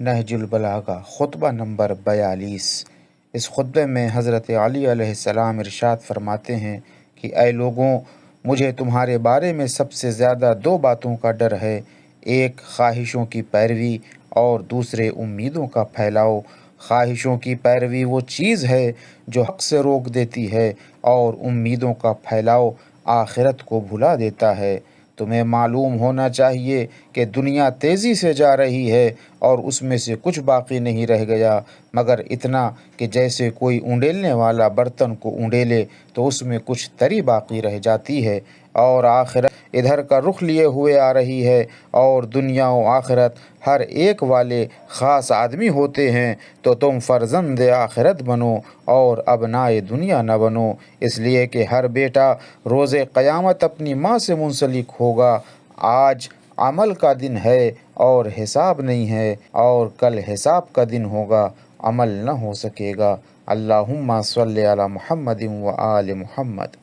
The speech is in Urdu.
نہج البلاغہ خطبہ نمبر 42۔ اس خطبے میں حضرت علی علیہ السلام ارشاد فرماتے ہیں کہ اے لوگوں، مجھے تمہارے بارے میں سب سے زیادہ دو باتوں کا ڈر ہے، ایک خواہشوں کی پیروی اور دوسرے امیدوں کا پھیلاؤ۔ خواہشوں کی پیروی وہ چیز ہے جو حق سے روک دیتی ہے، اور امیدوں کا پھیلاؤ آخرت کو بھلا دیتا ہے۔ تمہیں معلوم ہونا چاہیے کہ دنیا تیزی سے جا رہی ہے اور اس میں سے کچھ باقی نہیں رہ گیا مگر اتنا کہ جیسے کوئی اونڈیلنے والا برتن کو اونڈیلے تو اس میں کچھ تری باقی رہ جاتی ہے، اور آخرت ادھر کا رخ لیے ہوئے آ رہی ہے، اور دنیا و آخرت ہر ایک والے خاص آدمی ہوتے ہیں، تو تم فرزند آخرت بنو اور ابنائے دنیا نہ بنو، اس لیے کہ ہر بیٹا روز قیامت اپنی ماں سے منسلک ہوگا۔ آج عمل کا دن ہے اور حساب نہیں ہے، اور کل حساب کا دن ہوگا، عمل نہ ہو سکے گا۔ اللہم صلی علی محمد و آل محمد۔